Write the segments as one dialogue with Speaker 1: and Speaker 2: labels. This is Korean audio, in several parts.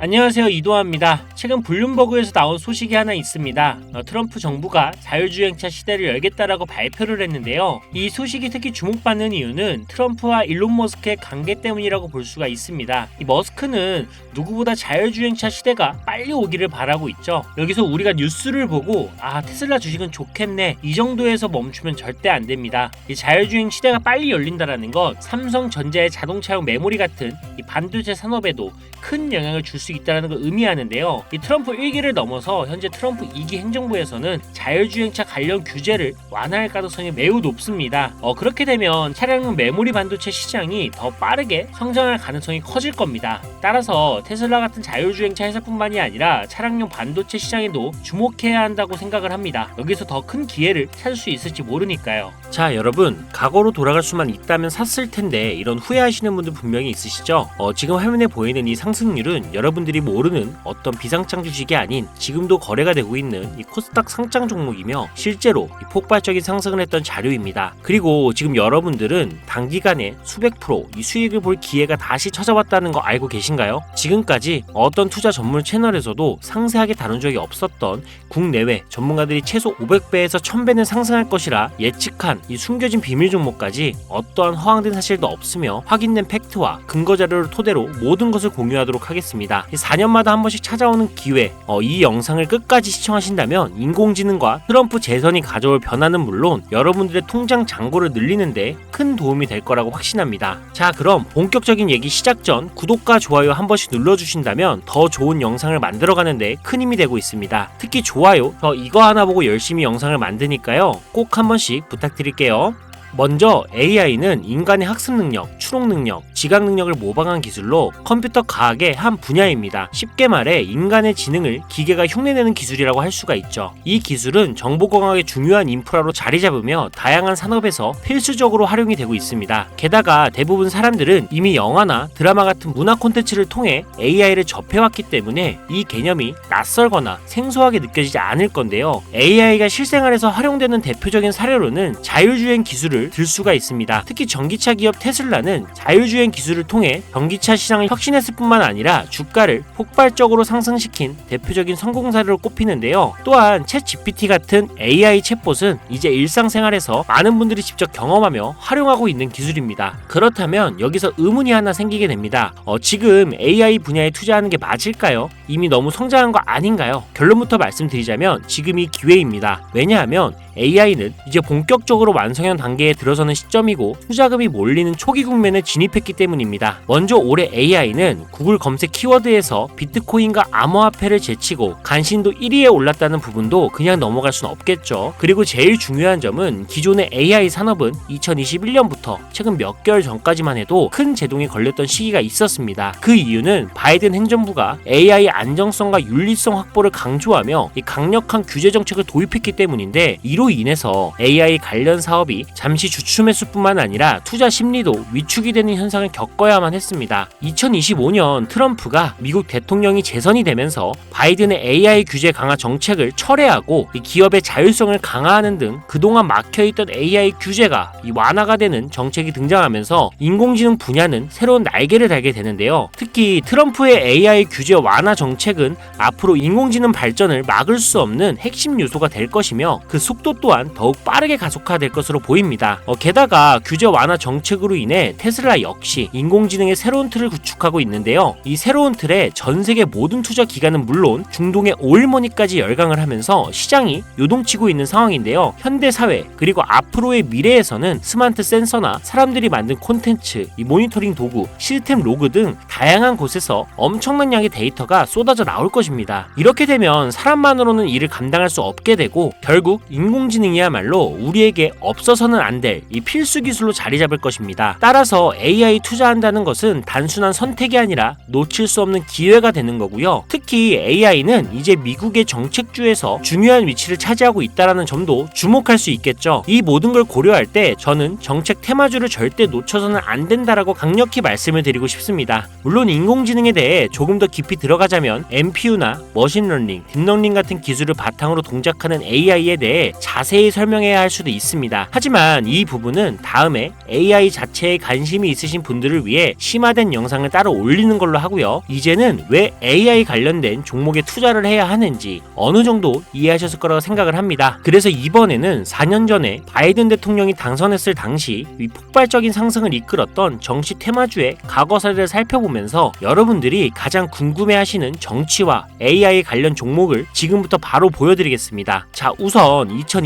Speaker 1: 안녕하세요, 이도하입니다. 최근 블룸버그에서 나온 소식이 하나 있습니다. 트럼프 정부가 자율주행차 시대를 열겠다라고 발표를 했는데요. 이 소식이 특히 주목받는 이유는 트럼프와 일론 머스크의 관계 때문이라고 볼 수가 있습니다. 이 머스크는 누구보다 자율주행차 시대가 빨리 오기를 바라고 있죠. 여기서 우리가 뉴스를 보고 테슬라 주식은 좋겠네 이 정도에서 멈추면 절대 안 됩니다. 이 자율주행 시대가 빨리 열린다라는 것, 삼성전자의 자동차용 메모리 같은 이 반도체 산업에도 큰 영향을 줄 수 있다는 걸 의미하는데요. 이 트럼프 1기를 넘어서 현재 트럼프 2기 행정부에서는 자율주행차 관련 규제를 완화할 가능성이 매우 높습니다. 그렇게 되면 차량용 메모리 반도체 시장이 더 빠르게 성장할 가능성이 커질 겁니다. 따라서 테슬라 같은 자율주행차 회사뿐만이 아니라 차량용 반도체 시장에도 주목해야 한다고 생각을 합니다. 여기서 더 큰 기회를 찾을 수 있을지 모르니까요. 자, 여러분, 과거로 돌아갈 수만 있다면 샀을 텐데 이런 후회하시는 분들 분명히 있으시죠? 지금 화면에 보이는 이 상승률은 여러분들이 모르는 어떤 비상장 주식이 아닌 지금도 거래가 되고 있는 이 코스닥 상장 종목이며 실제로 이 폭발적인 상승을 했던 자료입니다. 그리고 지금 여러분들은 단기간에 수백 프로 이 수익을 볼 기회가 다시 찾아왔다는 거 알고 계신가요? 지금까지 어떤 투자 전문 채널에서도 상세하게 다룬 적이 없었던 국내외 전문가들이 최소 500배에서 1000배는 상승할 것이라 예측한 이 숨겨진 비밀 종목까지 어떠한 허황된 사실도 없으며 확인된 팩트와 근거 자료를 토대로 모든 것을 공유하도록 하겠습니다. 4년마다 한 번씩 찾아오는 기회, 이 영상을 끝까지 시청하신다면 인공지능과 트럼프 재선이 가져올 변화는 물론 여러분들의 통장 잔고를 늘리는데 큰 도움이 될 거라고 확신합니다. 자, 그럼 본격적인 얘기 시작 전 구독과 좋아요 한 번씩 눌러주신다면 더 좋은 영상을 만들어가는데 큰 힘이 되고 있습니다. 특히 좋아요, 저 이거 하나 보고 열심히 영상을 만드니까요, 꼭 한 번씩 부탁드릴게요. 먼저 AI는 인간의 학습 능력, 추론 능력, 지각 능력을 모방한 기술로 컴퓨터 과학의 한 분야입니다. 쉽게 말해 인간의 지능을 기계가 흉내내는 기술이라고 할 수가 있죠. 이 기술은 정보공학의 중요한 인프라로 자리 잡으며 다양한 산업에서 필수적으로 활용이 되고 있습니다. 게다가 대부분 사람들은 이미 영화나 드라마 같은 문화 콘텐츠를 통해 AI를 접해왔기 때문에 이 개념이 낯설거나 생소하게 느껴지지 않을 건데요. AI가 실생활에서 활용되는 대표적인 사례로는 자율주행 기술을 들 수가 있습니다. 특히 전기차 기업 테슬라는 자율주행 기술을 통해 전기차 시장을 혁신했을 뿐만 아니라 주가를 폭발적으로 상승시킨 대표적인 성공 사례로 꼽히는데요. 또한 챗GPT 같은 AI 챗봇은 이제 일상생활에서 많은 분들이 직접 경험하며 활용하고 있는 기술입니다. 그렇다면 여기서 의문이 하나 생기게 됩니다. 지금 AI 분야에 투자하는 게 맞을까요? 이미 너무 성장한 거 아닌가요? 결론부터 말씀드리자면 지금이 기회입니다. 왜냐하면 AI는 이제 본격적으로 완성형 단계에 들어서는 시점이고 투자금이 몰리는 초기 국면에 진입했기 때문입니다. 먼저 올해 AI는 구글 검색 키워드에서 비트코인과 암호화폐를 제치고 간신도 1위에 올랐다는 부분도 그냥 넘어갈 순 없겠죠. 그리고 제일 중요한 점은 기존의 AI 산업은 2021년부터 최근 몇 개월 전까지만 해도 큰 제동이 걸렸던 시기가 있었습니다. 그 이유는 바이든 행정부가 AI 안정성과 윤리성 확보를 강조하며 이 강력한 규제 정책을 도입했기 때문인데, 이로 인해서 AI 관련 사업이 잠시 주춤했을 뿐만 아니라 투자 심리도 위축이 되는 현상을 겪어야만 했습니다. 2025년 트럼프가 미국 대통령이 재선이 되면서 바이든의 AI 규제 강화 정책을 철회하고 기업의 자율성을 강화하는 등 그동안 막혀있던 AI 규제가 완화가 되는 정책이 등장하면서 인공지능 분야는 새로운 날개를 달게 되는데요. 특히 트럼프의 AI 규제 완화 정책은 앞으로 인공지능 발전을 막을 수 없는 핵심 요소가 될 것이며 그 속도 또한 더욱 빠르게 가속화될 것으로 보입니다. 게다가 규제 완화 정책으로 인해 테슬라 역시 인공지능의 새로운 틀을 구축하고 있는데요. 이 새로운 틀에 전 세계 모든 투자 기관은 물론 중동의 오일머니까지 열강을 하면서 시장이 요동치고 있는 상황인데요. 현대 사회 그리고 앞으로의 미래에서는 스마트 센서나 사람들이 만든 콘텐츠, 이 모니터링 도구, 시스템 로그 등 다양한 곳에서 엄청난 양의 데이터가 쏟아져 나올 것입니다. 이렇게 되면 사람만으로는 이를 감당할 수 없게 되고 결국 인공지능이야말로 우리에게 없어서는 안 될 이 필수 기술로 자리 잡을 것입니다. 따라서 AI 투자한다는 것은 단순한 선택이 아니라 놓칠 수 없는 기회가 되는 거고요. 특히 AI는 이제 미국의 정책주에서 중요한 위치를 차지하고 있다는 점도 주목할 수 있겠죠. 이 모든 걸 고려할 때 저는 정책 테마주를 절대 놓쳐서는 안 된다라고 강력히 말씀을 드리고 싶습니다. 물론 인공지능에 대해 조금 더 깊이 들어가자면 NPU나 머신러닝, 딥러닝 같은 기술을 바탕으로 동작하는 AI에 대해 자세히 설명해야 할 수도 있습니다. 하지만 이 부분은 다음에 AI 자체에 관심이 있으신 분들을 위해 심화된 영상을 따로 올리는 걸로 하고요. 이제는 왜 AI 관련된 종목에 투자를 해야 하는지 어느 정도 이해하셨을 거라고 생각을 합니다. 그래서 이번에는 4년 전에 바이든 대통령이 당선했을 당시 이 폭발적인 상승을 이끌었던 정치 테마주의 과거사를 살펴보면서 여러분들이 가장 궁금해하시는 정치와 AI 관련 종목을 지금부터 바로 보여드리겠습니다. 자, 우선 2021년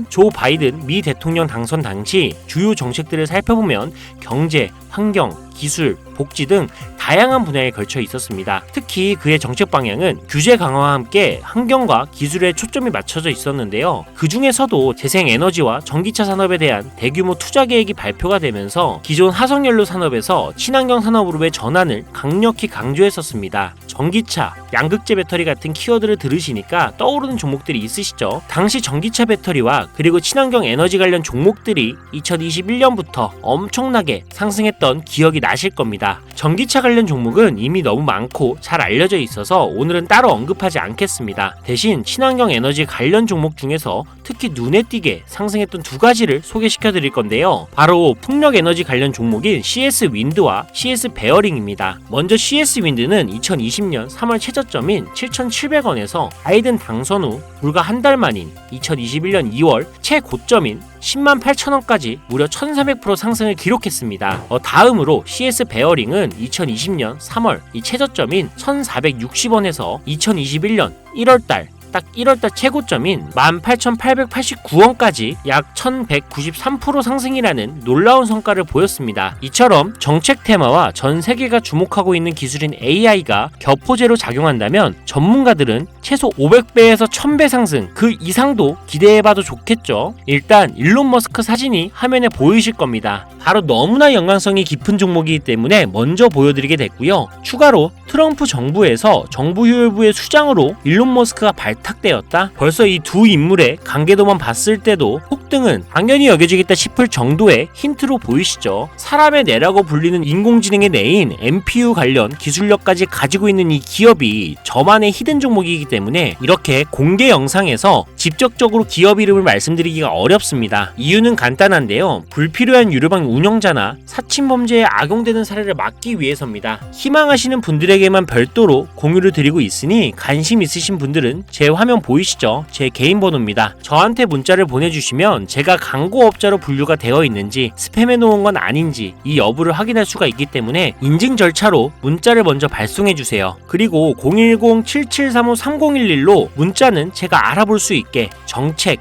Speaker 1: 조 바이든 미 대통령 당선 당시 주요 정책들을 살펴보면 경제, 환경, 기술, 복지 등 다양한 분야에 걸쳐 있었습니다. 특히 그의 정책 방향은 규제 강화와 함께 환경과 기술에 초점이 맞춰져 있었는데요. 그 중에서도 재생에너지와 전기차 산업에 대한 대규모 투자 계획이 발표가 되면서 기존 화석연료 산업에서 친환경 산업으로의 전환을 강력히 강조했었습니다. 전기차, 양극재 배터리 같은 키워드를 들으시니까 떠오르는 종목들이 있으시죠? 당시 전기차 배터리와 그리고 친환경 에너지 관련 종목들이 2021년부터 엄청나게 상승했던 기억이 나실 겁니다. 전기차 관련 종목은 이미 너무 많고 잘 알려져 있어서 오늘은 따로 언급하지 않겠습니다. 대신 친환경 에너지 관련 종목 중에서 특히 눈에 띄게 상승했던 두 가지를 소개시켜 드릴 건데요. 바로 풍력 에너지 관련 종목인 CS 윈드와 CS 베어링입니다. 먼저 CS 윈드는 2020년 3월 최저점인 7,700원에서 바이든 당선 후 불과 한 달 만인 2021년 2월 최고점인 108,000원까지 무려 1,400% 상승을 기록했습니다. 다음으로 CS 베어링은 2020년 3월 이 최저점인 1,460원에서 2021년 1월달 딱 1월달 최고점인 18,889원까지 약 1,193% 상승이라는 놀라운 성과를 보였습니다. 이처럼 정책 테마와 전 세계가 주목하고 있는 기술인 AI가 격포제로 작용한다면 전문가들은 최소 500배에서 1000배 상승 그 이상도 기대해봐도 좋겠죠. 일단 일론 머스크 사진이 화면에 보이실 겁니다. 바로 너무나 연관성이 깊은 종목이기 때문에 먼저 보여드리게 됐고요. 추가로 트럼프 정부에서 정부효율부의 수장으로 일론 머스크가 발탁되었다? 벌써 이 두 인물의 관계도만 봤을 때도 폭등은 당연히 여겨지겠다 싶을 정도의 힌트로 보이시죠? 사람의 뇌라고 불리는 인공지능의 뇌인 NPU 관련 기술력까지 가지고 있는 이 기업이 저만의 히든 종목이기 때문에 이렇게 공개 영상에서 직접적으로 기업 이름을 말씀드리기가 어렵습니다. 이유는 간단한데요. 불필요한 유료방 운영자나 사칭범죄에 악용되는 사례를 막기 위해서입니다. 희망하시는 분들에게만 별도로 공유를 드리고 있으니 관심 있으신 분들은 제 화면 보이시죠? 제 개인 번호입니다. 저한테 문자를 보내주시면 제가 광고업자로 분류가 되어 있는지 스팸해 놓은 건 아닌지 이 여부를 확인할 수가 있기 때문에 인증 절차로 문자를 먼저 발송해주세요. 그리고 010-7735-3011로 문자는 제가 알아볼 수 있게 정책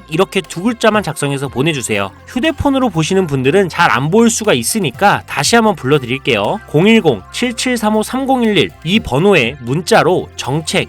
Speaker 1: 이렇게 두 글자만 작성해서 보내주세요. 휴대폰으로 보시는 분들은 잘 안 보일 수가 있으니까 다시 한번 불러드릴게요. 010-7735-3011 이 번호에 문자로 정책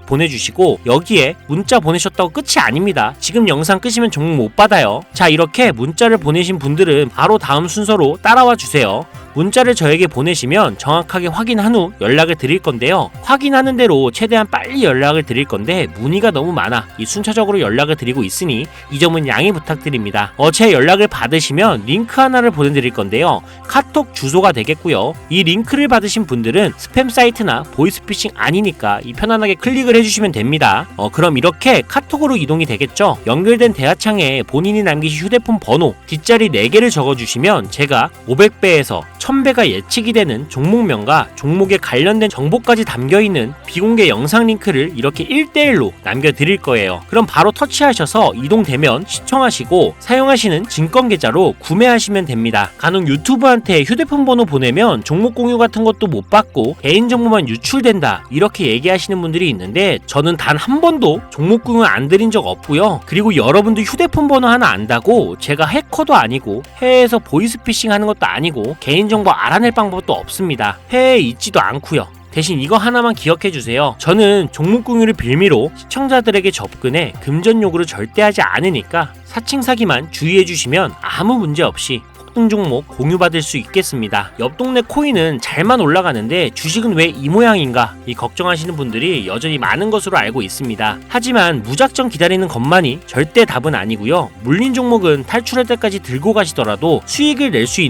Speaker 1: 보내주시고 여기에 문자 보내셨다고 끝이 아닙니다. 지금 영상 끄시면 종목 못 받아요. 자, 이렇게 문자를 보내신 분들은 바로 다음 순서로 따라와 주세요. 문자를 저에게 보내시면 정확하게 확인한 후 연락을 드릴 건데요. 확인하는 대로 최대한 빨리 연락을 드릴 건데 문의가 너무 많아 이 순차적으로 연락을 드리고 있으니 이 점은 양해 부탁드립니다. 제 연락을 받으시면 링크 하나를 보내드릴 건데요. 카톡 주소가 되겠고요. 이 링크를 받으신 분들은 스팸 사이트나 보이스피싱 아니니까 편안하게 클릭을 해주시면 됩니다. 그럼 이렇게 카톡으로 이동이 되겠죠. 연결된 대화창에 본인이 남기신 휴대폰 번호 뒷자리 4개를 적어주시면 제가 500배에서 1000배가 예측이 되는 종목명과 종목에 관련된 정보까지 담겨있는 비공개 영상 링크를 이렇게 1대1로 남겨드릴 거예요. 그럼 바로 터치하셔서 이동되면 시청하시고 사용하시는 증권 계좌로 구매하시면 됩니다. 간혹 유튜브한테 휴대폰 번호 보내면 종목 공유 같은 것도 못 받고 개인정보만 유출된다 이렇게 얘기하시는 분들이 있는데 저는 단 한 번도 종목 공유 안 드린 적 없고요. 그리고 여러분들 휴대폰 번호 하나 안다고 제가 해커도 아니고 해외에서 보이스피싱 하는 것도 아니고 개인정보 알아낼 방법도 없습니다. 해외에 있지도 않고요. 대신 이거 하나만 기억해주세요. 저는 종목 공유를 빌미로 시청자들에게 접근해 금전 요구를 절대 하지 않으니까 사칭 사기만 주의해주시면 아무 문제 없이 급등 종목 공유받을 수 있겠습니다. 옆 동네 코인은 잘만 올라가는데 주식은 왜 이 모양인가 이 걱정하시는 분들이 여전히 많은 것으로 알고 있습니다. 하지만 무작정 기다리는 것만이 절대 답은 아니고요. 물린 종목은 탈출할 때까지 들고 가시더라도 수익을 낼 수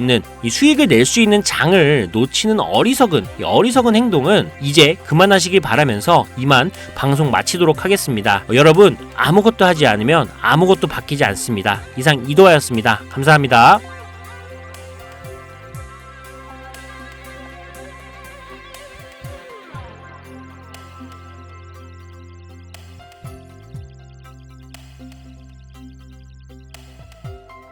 Speaker 1: 있는 장을 놓치는 어리석은 행동은 이제 그만하시길 바라면서 이만 방송 마치도록 하겠습니다. 여러분 아무것도 하지 않으면 아무것도 바뀌지 않습니다. 이상 이도하였습니다. 감사합니다.